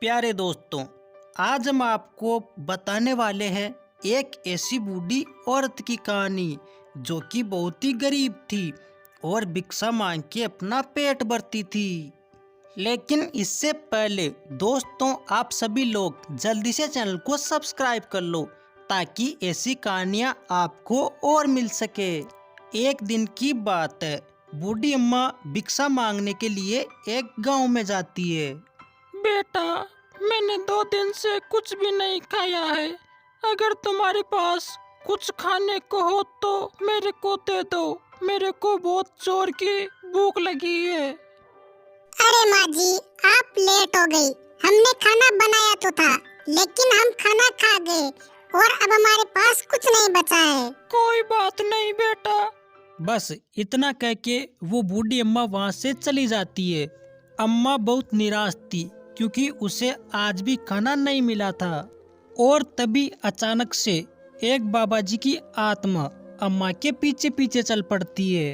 प्यारे दोस्तों, आज हम आपको बताने वाले हैं एक ऐसी बूढ़ी औरत की कहानी जो कि बहुत ही गरीब थी और भिक्षा मांग के अपना पेट भरती थी। लेकिन इससे पहले दोस्तों, आप सभी लोग जल्दी से चैनल को सब्सक्राइब कर लो ताकि ऐसी कहानियाँ आपको और मिल सके। एक दिन की बात है, बूढ़ी अम्मा भिक्षा मांगने के लिए एक गांव में जाती है। बेटा, मैंने 2 दिन से कुछ भी नहीं खाया है। अगर तुम्हारे पास कुछ खाने को हो तो मेरे को दे दो। मेरे को बहुत जोर की भूख लगी है। अरे माँ जी, आप लेट हो गई। हमने खाना बनाया तो था, लेकिन हम खाना खा गए और अब हमारे पास कुछ नहीं बचा है। कोई बात नहीं बेटा। बस इतना कह के वो बूढ़ी अम्मा वहाँ से चली जाती है। अम्मा बहुत निराश थी क्योंकि उसे आज भी खाना नहीं मिला था। और तभी अचानक से एक बाबा जी की आत्मा अम्मा के पीछे पीछे चल पड़ती है।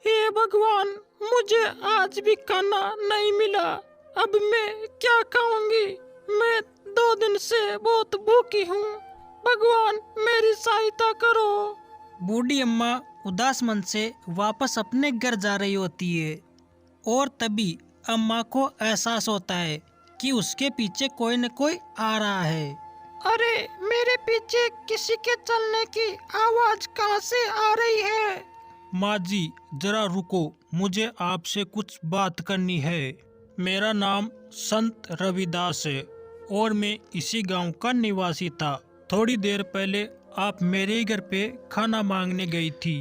हे भगवान, मुझे आज भी खाना नहीं मिला। अब मैं क्या खाऊंगी? मैं 2 दिन से बहुत भूखी हूँ। भगवान, मेरी सहायता करो। बूढ़ी अम्मा उदास मन से वापस अपने घर जा रही होती है और तभी अम्मा को एहसास होता है कि उसके पीछे कोई न कोई आ रहा है। अरे, मेरे पीछे किसी के चलने की आवाज कहाँ से आ रही है? माँ जी, जरा रुको, मुझे आपसे कुछ बात करनी है। मेरा नाम संत रविदास है और मैं इसी गांव का निवासी था। थोड़ी देर पहले आप मेरे ही घर पे खाना मांगने गई थी।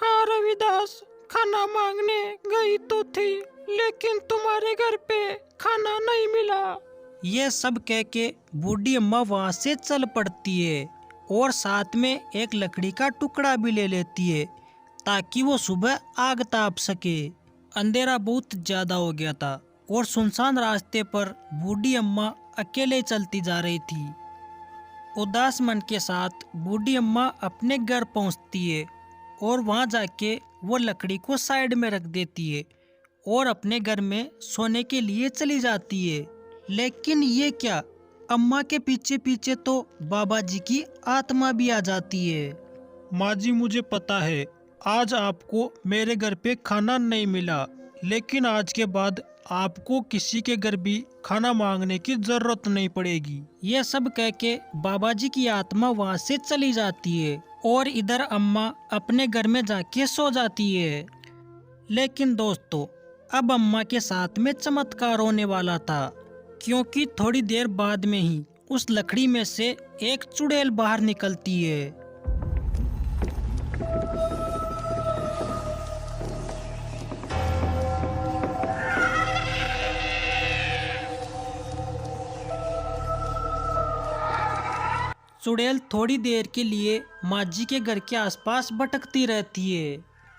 हाँ रविदास, खाना मांगने गई तो थी, लेकिन तुम्हारे घर पे खाना नहीं मिला। ये सब कह के बूढ़ी अम्मा वहाँ से चल पड़ती है और साथ में एक लकड़ी का टुकड़ा भी ले लेती है ताकि वो सुबह आग ताप सके। अंधेरा बहुत ज्यादा हो गया था और सुनसान रास्ते पर बूढ़ी अम्मा अकेले चलती जा रही थी। उदास मन के साथ बूढ़ी अम्मा अपने घर पहुँचती है और वहाँ जाके वो लकड़ी को साइड में रख देती है और अपने घर में सोने के लिए चली जाती है। लेकिन ये क्या, अम्मा के पीछे पीछे तो बाबा जी की आत्मा भी आ जाती है। माँ जी, मुझे पता है आज आपको मेरे घर पे खाना नहीं मिला, लेकिन आज के बाद आपको किसी के घर भी खाना मांगने की जरूरत नहीं पड़ेगी। ये सब कह के बाबा जी की आत्मा वहाँ से चली जाती है और इधर अम्मा अपने घर में जाके सो जाती है। लेकिन दोस्तों, अब अम्मा के साथ में चमत्कार होने वाला था, क्योंकि थोड़ी देर बाद में ही उस लकड़ी में से एक चुड़ैल बाहर निकलती है। चुड़ैल थोड़ी देर के लिए माँ जी के घर के आसपास भटकती रहती है।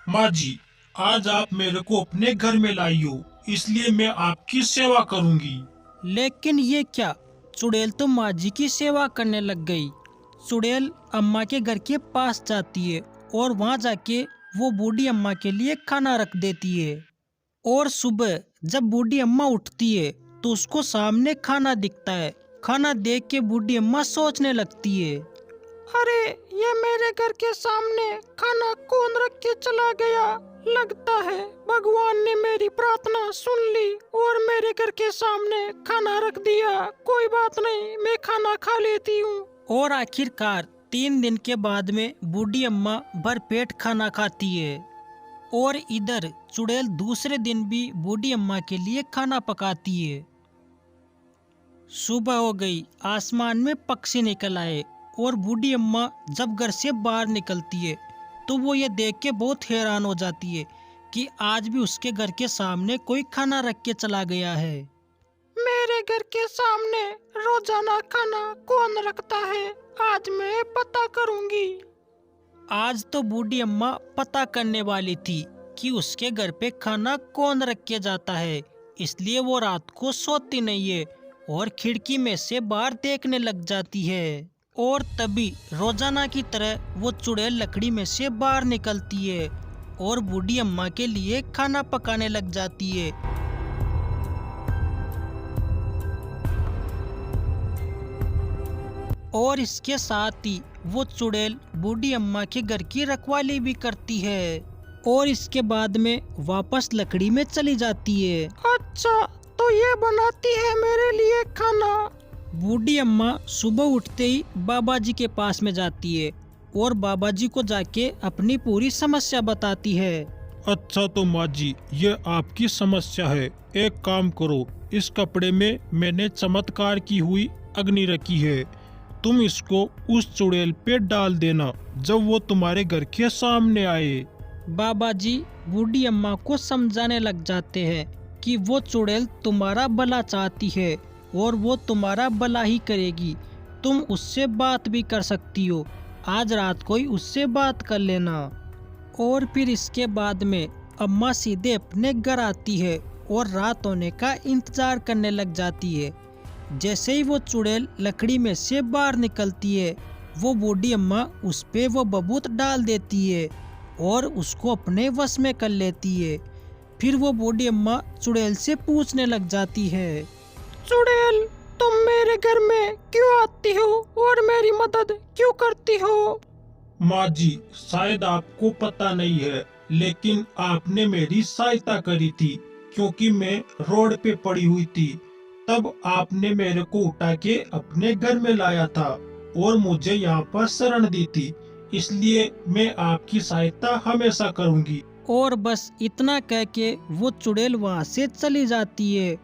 माँ जी, आज आप मेरे को अपने घर में लाई हो, इसलिए मैं आपकी सेवा करूंगी। लेकिन ये क्या, चुड़ैल तो माँ जी की सेवा करने लग गई। चुड़ैल अम्मा के घर के पास जाती है और वहाँ जाके वो बूढ़ी अम्मा के लिए खाना रख देती है। और सुबह जब बूढ़ी अम्मा उठती है तो उसको सामने खाना दिखता है। खाना देख के बूढ़ी अम्मा सोचने लगती है, अरे, ये मेरे घर के सामने खाना कौन रख के चला गया? लगता है भगवान ने मेरी प्रार्थना सुन ली और मेरे घर के सामने खाना रख दिया। कोई बात नहीं, मैं खाना खा लेती हूँ। और आखिरकार 3 दिन के बाद में बूढ़ी अम्मा भरपेट खाना खाती है। और इधर चुड़ैल दूसरे दिन भी बूढ़ी अम्मा के लिए खाना पकाती है। सुबह हो गई, आसमान में पक्षी निकल आए और बूढ़ी अम्मा जब घर से बाहर निकलती है तो वो ये देख के बहुत हैरान हो जाती है कि आज भी उसके घर के सामने कोई खाना रख के चला गया है। मेरे घर के सामने रोजाना खाना कौन रखता है? आज मैं पता करूंगी। आज तो बूढ़ी अम्मा पता करने वाली थी कि उसके घर पे खाना कौन रख के जाता है, इसलिए वो रात को सोती नहीं है और खिड़की में से बाहर देखने लग जाती है। और तभी रोजाना की तरह वो चुड़ैल लकड़ी में से बाहर निकलती है और बूढ़ी अम्मा के लिए खाना पकाने लग जाती है। और इसके साथ ही वो चुड़ैल बूढ़ी अम्मा के घर की रखवाली भी करती है और इसके बाद में वापस लकड़ी में चली जाती है। अच्छा, तो ये बनाती है मेरे लिए खाना। बूढ़ी अम्मा सुबह उठते ही बाबा जी के पास में जाती है और बाबा जी को जाके अपनी पूरी समस्या बताती है। अच्छा तो माँ जी, ये आपकी समस्या है। एक काम करो, इस कपड़े में मैंने चमत्कार की हुई अग्नि रखी है। तुम इसको उस चुड़ैल पे डाल देना जब वो तुम्हारे घर के सामने आए। बाबा जी बूढ़ी अम्मा को समझाने लग जाते हैं कि वो चुड़ैल तुम्हारा भला चाहती है और वो तुम्हारा भला ही करेगी। तुम उससे बात भी कर सकती हो, आज रात को ही उससे बात कर लेना। और फिर इसके बाद में अम्मा सीधे अपने घर आती है और रात होने का इंतजार करने लग जाती है। जैसे ही वो चुड़ैल लकड़ी में से बाहर निकलती है, वो बूढ़ी अम्मा उस पे वो बबूत डाल देती है और उसको अपने वश में कर लेती है। फिर वो बूढ़ी अम्मा चुड़ैल से पूछने लग जाती है, चुड़ैल, तुम मेरे घर में क्यों आती हो और मेरी मदद क्यों करती हो? माँ जी, शायद आपको पता नहीं है, लेकिन आपने मेरी सहायता करी थी क्योंकि मैं रोड पे पड़ी हुई थी। तब आपने मेरे को उठा के अपने घर में लाया था और मुझे यहाँ पर शरण दी थी, इसलिए मैं आपकी सहायता हमेशा करूँगी। और बस इतना कह के वो चुड़ैल वहाँ से चली जाती है।